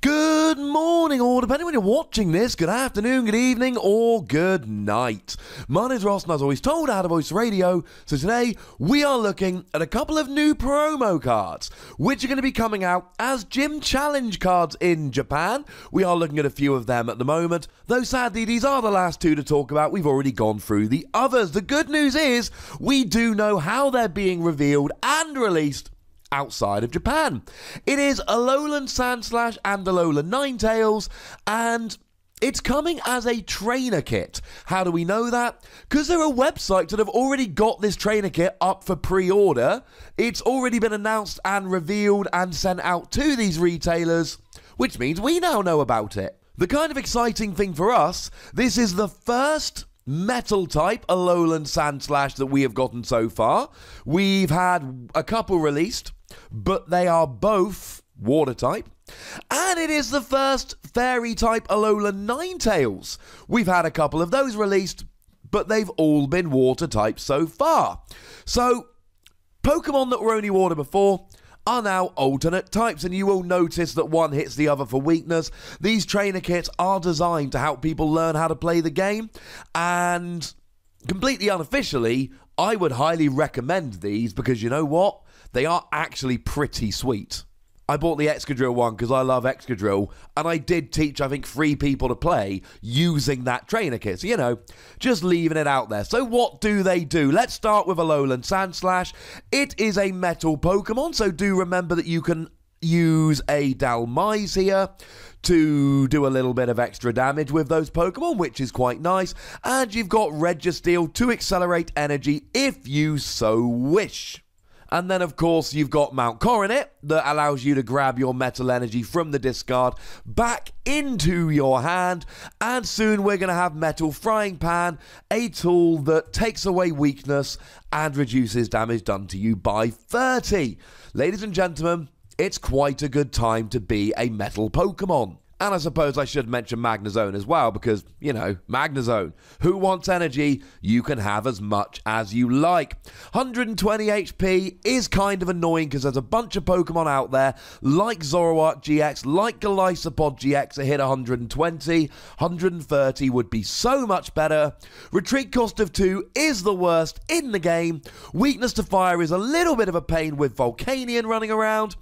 Good morning, or depending when you're watching this, good afternoon, good evening, or good night. My name's Ross, and as always told, out of Voice Radio. So today, we are looking at a couple of new promo cards, which are going to be coming out as Gym Challenge cards in Japan. We are looking at a few of them at the moment, though sadly, these are the last two to talk about. We've already gone through the others. The good news is, we do know how they're being revealed and released outside of Japan. It is Alolan Sandslash and Alolan Ninetales, and it's coming as a trainer kit. How do we know that? Because there are websites that have already got this trainer kit up for pre-order. It's already been announced and revealed and sent out to these retailers, which means we now know about it. The kind of exciting thing for us, this is the first Metal type Alolan Sandslash that we have gotten so far. We've had a couple released, but they are both Water type. And it is the first Fairy type Alolan Ninetales. We've had a couple of those released, but they've all been Water type so far. So, Pokemon that were only Water before are now alternate types, and you will notice that one hits the other for weakness. These trainer kits are designed to help people learn how to play the game, and completely unofficially, I would highly recommend these because you know what? They are actually pretty sweet. I bought the Excadrill one because I love Excadrill, and I did teach, I think, 3 people to play using that trainer kit. So, you know, just leaving it out there. So what do they do? Let's start with Alolan Sandslash. It is a metal Pokemon, so do remember that you can use a Dalmise here to do a little bit of extra damage with those Pokemon, which is quite nice. And you've got Registeel to accelerate energy if you so wish. And then, of course, you've got Mount Coronet that allows you to grab your metal energy from the discard back into your hand. And soon we're going to have Metal Frying Pan, a tool that takes away weakness and reduces damage done to you by 30. Ladies and gentlemen, it's quite a good time to be a metal Pokemon. And I suppose I should mention Magnezone as well because, you know, Magnezone. Who wants energy? You can have as much as you like. 120 HP is kind of annoying because there's a bunch of Pokemon out there like Zoroark GX, like Golisopod GX that hit 120. 130 would be so much better. Retreat cost of 2 is the worst in the game. Weakness to fire is a little bit of a pain with Volcanion running around.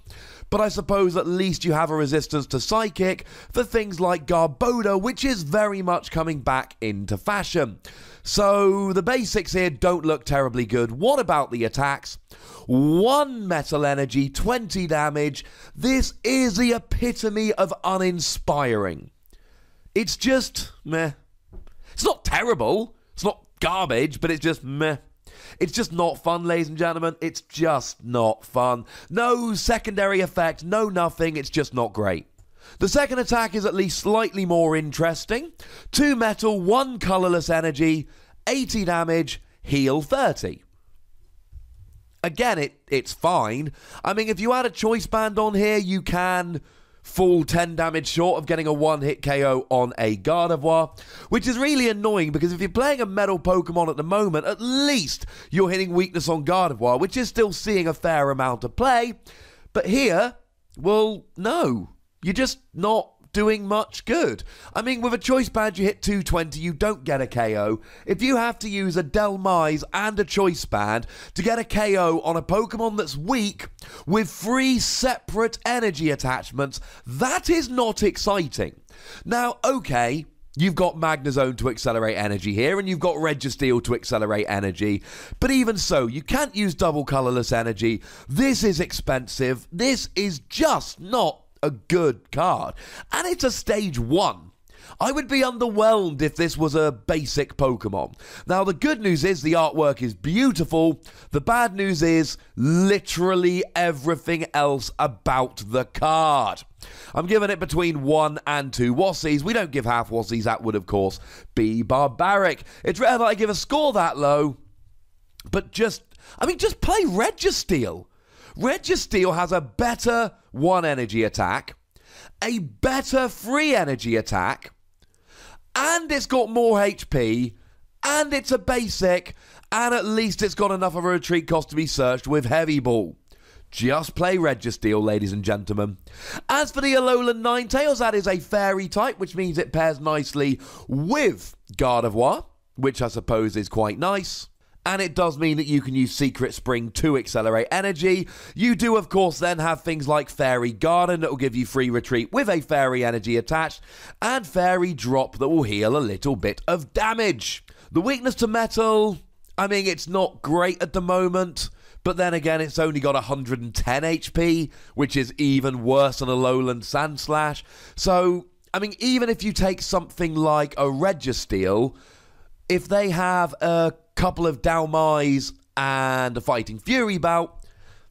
But I suppose at least you have a resistance to Psychic for things like Garbodor, which is very much coming back into fashion. So the basics here don't look terribly good. What about the attacks? 1 metal energy, 20 damage. This is the epitome of uninspiring. It's just meh. It's not terrible. It's not garbage, but it's just meh. It's just not fun, ladies and gentlemen. It's just not fun. No secondary effect, no nothing. It's just not great. The second attack is at least slightly more interesting. 2 metal, 1 colorless energy, 80 damage, heal 30. Again, it's fine. I mean, if you add a choice band on here, you can fall 10 damage short of getting a 1-hit KO on a Gardevoir, which is really annoying because if you're playing a metal Pokemon at the moment, at least you're hitting weakness on Gardevoir, which is still seeing a fair amount of play. But here, well, no. You're just not doing much good. I mean, with a choice band, you hit 220, you don't get a KO. If you have to use a Dalmise and a choice band to get a KO on a Pokemon that's weak with 3 separate energy attachments, that is not exciting. Now, okay, you've got Magnezone to accelerate energy here, and you've got Registeel to accelerate energy. But even so, you can't use double colorless energy. This is expensive. This is just not a good card. And it's a stage 1. I would be underwhelmed if this was a basic Pokemon. Now, the good news is the artwork is beautiful. The bad news is literally everything else about the card. I'm giving it between 1 and 2 Wassies. We don't give half Wassies. That would, of course, be barbaric. It's rare that I give a score that low. But just play Registeel. Registeel has a better 1 energy attack, a better 3 energy attack, and it's got more HP, and it's a basic, and at least it's got enough of a retreat cost to be searched with Heavy Ball. Just play Registeel, ladies and gentlemen. As for the Alolan Ninetales, that is a fairy type, which means it pairs nicely with Gardevoir, which I suppose is quite nice. And it does mean that you can use Secret Spring to accelerate energy. You do, of course, then have things like Fairy Garden that will give you free retreat with a Fairy energy attached, and Fairy Drop that will heal a little bit of damage. The weakness to metal, I mean, it's not great at the moment, but then again, it's only got 110 HP, which is even worse than Alolan Sandslash. So, I mean, even if you take something like a Registeel, if they have a couple of Dalmais and a Fighting Fury bout,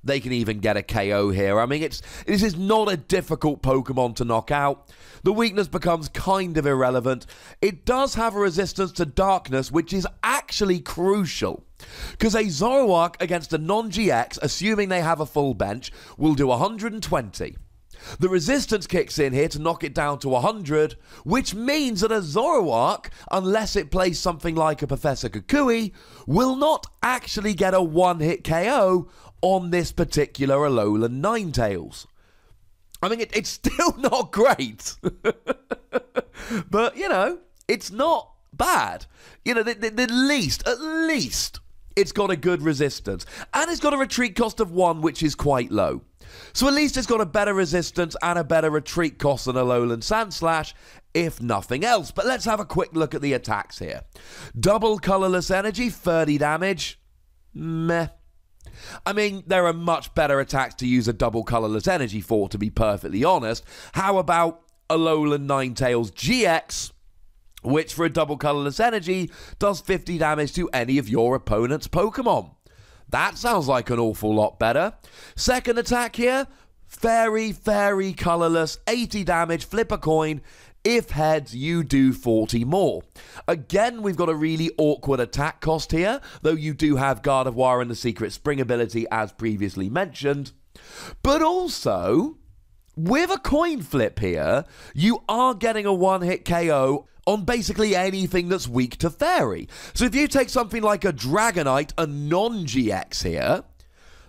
they can even get a KO here. I mean, this is not a difficult Pokemon to knock out. The weakness becomes kind of irrelevant. It does have a resistance to darkness, which is actually crucial, because a Zoroark against a non-GX, assuming they have a full bench, will do 120. The resistance kicks in here to knock it down to 100, which means that a Zoroark, unless it plays something like a Professor Kukui, will not actually get a one-hit KO on this particular Alolan Ninetales. I mean, it's still not great. But, you know, it's not bad. You know, at least, it's got a good resistance. And it's got a retreat cost of 1, which is quite low. So at least it's got a better resistance and a better retreat cost than Alolan Sandslash, if nothing else. But let's have a quick look at the attacks here. Double Colorless Energy, 30 damage. Meh. I mean, there are much better attacks to use a double Colorless Energy for, to be perfectly honest. How about Alolan Ninetales GX, which for a double Colorless Energy does 50 damage to any of your opponent's Pokemon? That sounds like an awful lot better. Second attack here, Fairy Colorless, 80 damage, flip a coin. If heads, you do 40 more. Again, we've got a really awkward attack cost here, though you do have Gardevoir and the Secret Spring ability, as previously mentioned. But also, with a coin flip here, you are getting a one-hit KO on basically anything that's weak to Fairy. So if you take something like a Dragonite, a non-GX here,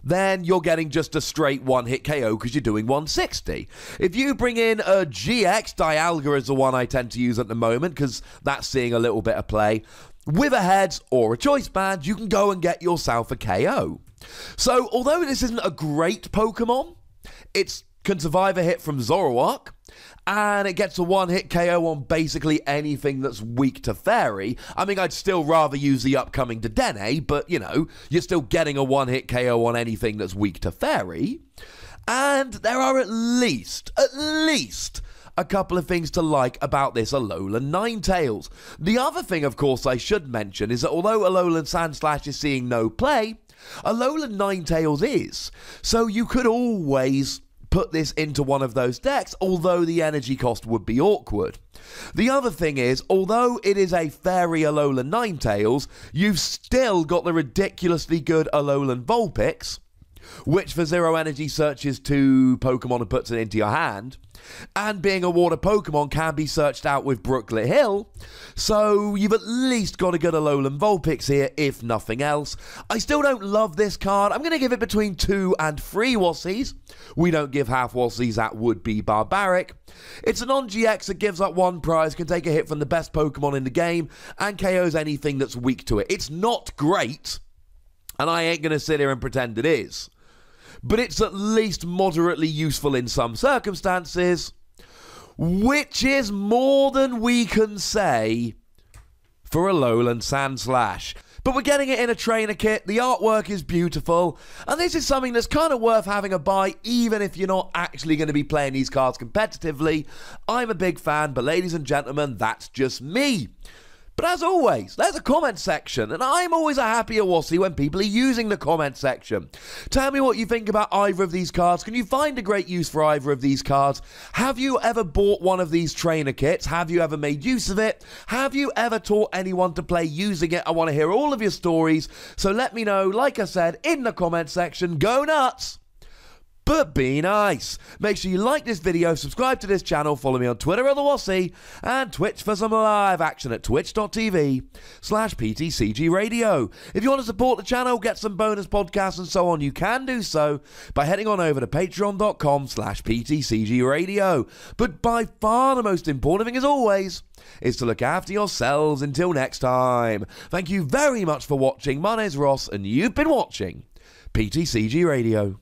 then you're getting just a straight one-hit KO because you're doing 160. If you bring in a GX, Dialga is the one I tend to use at the moment because that's seeing a little bit of play. With a Heads or a Choice Band, you can go and get yourself a KO. So although this isn't a great Pokemon, it can survive a hit from Zoroark, and it gets a one-hit KO on basically anything that's weak to Fairy. I mean, I'd still rather use the upcoming Dedenne, but, you know, you're still getting a one-hit KO on anything that's weak to Fairy. And there are at least a couple of things to like about this Alolan Ninetales. The other thing, of course, I should mention is that although Alolan Sandslash is seeing no play, Alolan Ninetales is. So you could always put this into one of those decks, although the energy cost would be awkward. The other thing is, although it is a Fairy Alolan Ninetales, you've still got the ridiculously good Alolan Vulpix, which for 0 energy searches 2 Pokemon and puts it into your hand, and being a water Pokemon can be searched out with Brooklet Hill, so you've at least got a good Alolan Vulpix here, if nothing else. I still don't love this card. I'm going to give it between 2 and 3 Wassies. We don't give half Wassies, that would be barbaric. It's a non-GX that gives up 1 prize, can take a hit from the best Pokemon in the game, and KOs anything that's weak to it. It's not great, and I ain't going to sit here and pretend it is. But it's at least moderately useful in some circumstances, which is more than we can say for Alolan Sandslash. But we're getting it in a trainer kit, the artwork is beautiful, and this is something that's kind of worth having a buy, even if you're not actually going to be playing these cards competitively. I'm a big fan, but ladies and gentlemen, that's just me. But as always, there's a comment section, and I'm always a happier Wassie when people are using the comment section. Tell me what you think about either of these cards. Can you find a great use for either of these cards? Have you ever bought one of these trainer kits? Have you ever made use of it? Have you ever taught anyone to play using it? I want to hear all of your stories, so let me know, like I said, in the comment section. Go nuts! But be nice. Make sure you like this video, subscribe to this channel, follow me on Twitter at the Wassy, and Twitch for some live action at twitch.tv/PTCGRadio. If you want to support the channel, get some bonus podcasts and so on, you can do so by heading on over to patreon.com/PTCGRadio. But by far the most important thing, as always, is to look after yourselves until next time. Thank you very much for watching. My name's Ross, and you've been watching PTCG Radio.